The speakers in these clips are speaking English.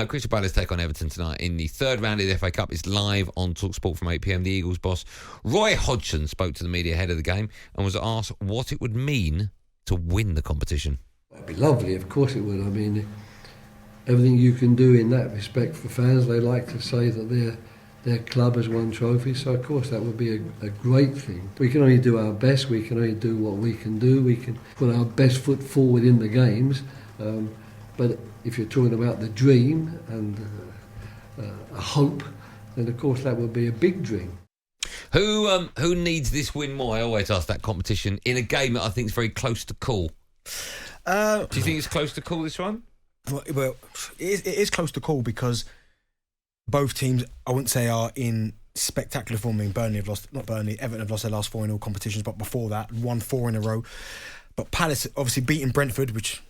Crystal Palace take on Everton tonight in the third round of the FA Cup. It's live on talkSPORT from 8 p.m. The Eagles boss, Roy Hodgson, spoke to the media ahead of the game and was asked what it would mean to win the competition. It'd be lovely, of course it would. I mean, everything you can do in that respect for fans, they like to say that their club has won trophies, so of course that would be a great thing. We can only do our best, we can only do what we can do, we can put our best foot forward in the games, but if you're talking about the dream and a hope, then of course that would be a big dream. Who needs this win more? I always ask that competition in a game that I think is very close to call. Do you think it's close to call, this one? Well, it is close to call because both teams, I wouldn't say, are in spectacular form. I mean, Everton have lost their last 4 in all competitions, but before that, won 4 in a row. But Palace obviously beating Brentford, which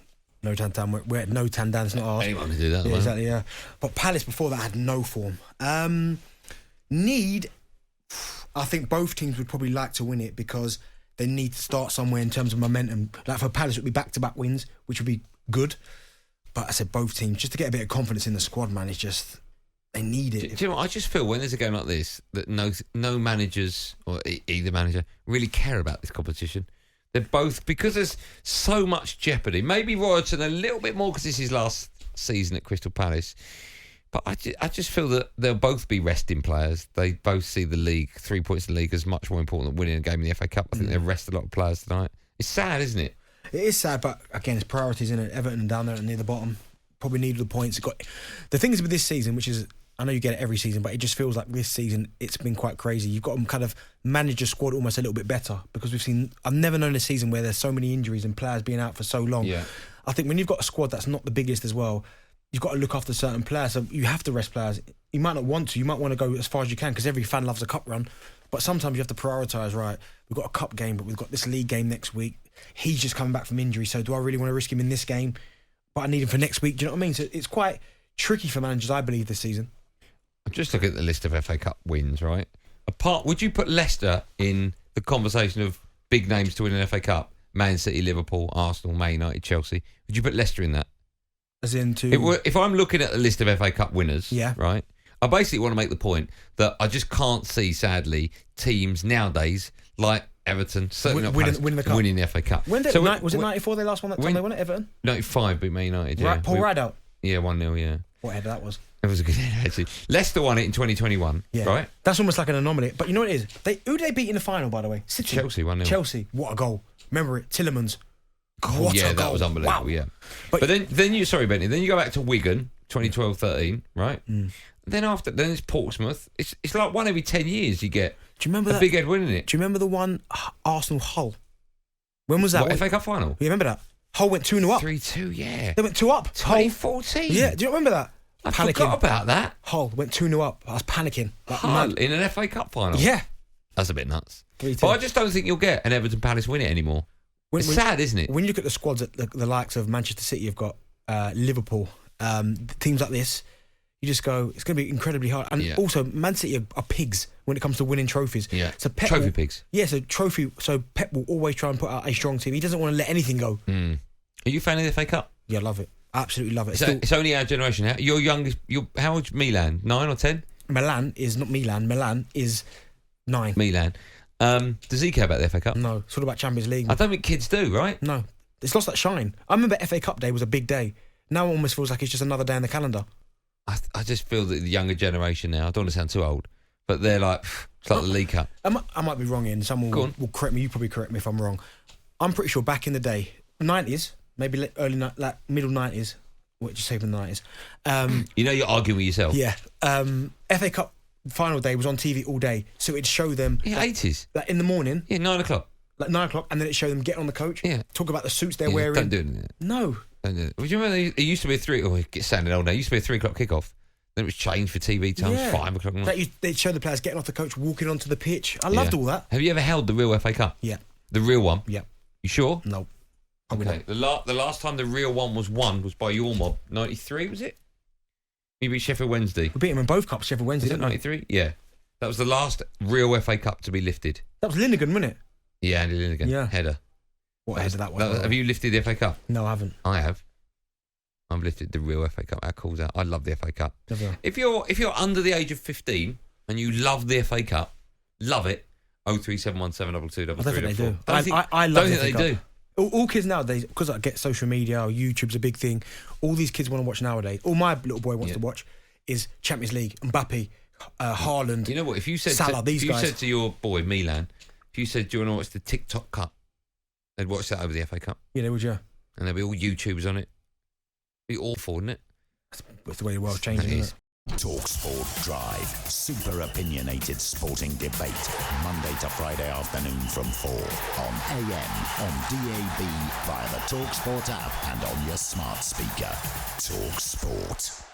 no Tantan, we're at no Tantan, it's not ours. Anyone can do that. Yeah, exactly, yeah. But Palace before that had no form. I think both teams would probably like to win it because they need to start somewhere in terms of momentum. Like for Palace, it would be back-to-back wins, which would be good. But I said both teams, just to get a bit of confidence in the squad, man, it's just... They need it. Do you know what? I just feel when there's a game like this that no managers or either manager really care about this competition. They're both, because there's so much jeopardy. Maybe Royalton a little bit more because this is his last season at Crystal Palace. But I just feel that they'll both be resting players. They both see the league, 3 points in the league, as much more important than winning a game in the FA Cup. I think they'll rest a lot of players tonight. It's sad, isn't it? It is sad, but again, it's priorities, isn't it? Everton down there near the bottom probably needed the points. The thing is with this season, which is, I know you get it every season, but it just feels like this season it's been quite crazy. You've got to kind of manage your squad almost a little bit better because I've never known a season where there's so many injuries and players being out for so long. Yeah. I think when you've got a squad that's not the biggest as well, you've got to look after certain players. So you have to rest players. You might not want to. You might want to go as far as you can because every fan loves a cup run. But sometimes you have to prioritise, right, we've got a cup game, but we've got this league game next week. He's just coming back from injury, so do I really want to risk him in this game? But I need him for next week. Do you know what I mean? So it's quite tricky for managers, I believe, this season. Just look at the list of FA Cup wins, right? Would you put Leicester in the conversation of big names to win an FA Cup? Man City, Liverpool, Arsenal, Man United, Chelsea. Would you put Leicester in that? As in to... If I'm looking at the list of FA Cup winners, yeah, right, I basically want to make the point that I just can't see, sadly, teams nowadays like Everton, certainly not Palace, winning the FA Cup. Was it 94 they last won that time they won it, Everton? 95 beat Man United, yeah. Right, Paul Rideout? Yeah, 1-0, yeah. What header that was? It was a good header, actually. Leicester won it in 2021, yeah, right? That's almost like an anomaly. But you know what it is? Who did they beat in the final, by the way? City. Chelsea, 1-0. Chelsea, what a goal. Remember it, Tillemans. Oh, yeah, that was unbelievable, wow. Yeah. But then you, sorry, Benny, then you go back to Wigan, 2012-13, right? Then it's Portsmouth. It's like one every 10 years you get. Do you remember a big head winning it? Do you remember the one Arsenal-Hull? When was that? What, FA Cup final? You remember that? Hull went 2-0 up. 3-2, yeah. They went 2 up. 2014. Yeah, do you remember that? I forgot about that. Hull went 2-0 up. I was panicking. Hull in an FA Cup final? Yeah. That's a bit nuts. 3-2. But I just don't think you'll get an Everton Palace win it anymore. It's sad, isn't it? When you look at the squads at the likes of Manchester City, you've got Liverpool, teams like this, you just go, it's going to be incredibly hard. And also, Man City are pigs when it comes to winning trophies. Yeah, so trophy pigs. Yeah, so Pep will always try and put out a strong team. He doesn't want to let anything go. Are you a fan of the FA Cup? Yeah, I love it. Absolutely love it. It's only our generation. You're youngest. How old's Milan? 9 or 10? Milan is not Milan. Milan is 9. Milan. Does he care about the FA Cup? No, it's all about Champions League. I don't think kids do, right? No. It's lost that shine. I remember FA Cup Day was a big day. Now it almost feels like it's just another day in the calendar. I just feel that the younger generation now, I don't want to sound too old, but they're like, it's like the League Cup. I might be wrong here, and someone will correct me. You probably correct me if I'm wrong. I'm pretty sure back in the day, 90s, maybe middle 90s, what did you say from the 90s? You know you're arguing with yourself. Yeah. FA Cup final day was on TV all day, so it'd show them... Yeah, 80s. Like in the morning. Yeah, 9 o'clock. Like 9 o'clock, and then it'd show them get on the coach, talk about the suits they're wearing. Don't do it. No. Don't do it. Do you remember it used to be it gets sounding old now, it used to be a 3 o'clock kickoff. Then it was changed for TV times, 5 o'clock. They'd show the players getting off the coach, walking onto the pitch. I loved all that. Have you ever held the real FA Cup? Yeah. The real one? Yeah. You sure? No. Okay. The last time the real one was won was by your mob. 93, was it? You beat Sheffield Wednesday. We beat them in both cups, Sheffield Wednesday, didn't we? 93? Yeah. That was the last real FA Cup to be lifted. That was Linegan, wasn't it? Yeah, Andy Linegan. Yeah. Header. What header that was? Have you lifted the FA Cup? No, I haven't. I have. I've lifted the real FA Cup. Our calls out. I love the FA Cup. Never. If you're under the age of 15 and you love the FA Cup, love it. 037172233. I don't think they do. I love don't the think FA they Cup. do. All kids nowadays, because I get social media or YouTube's a big thing, all these kids want to watch nowadays, all my little boy wants to watch is Champions League, Mbappe, Haaland, You know what? If you said Salah, these if you guys. said to your boy Milan, if you said, "Do you want to watch the TikTok Cup?" They'd watch that over the FA Cup, Yeah, they would, yeah. and there'd be all YouTubers on it. Be awful, wouldn't it? That's the way the world's changing, That isn't is. it? talkSPORT Drive. Super opinionated sporting debate. Monday to Friday afternoon from 4 on AM, on DAB, via the talkSPORT app and on your smart speaker. talkSPORT.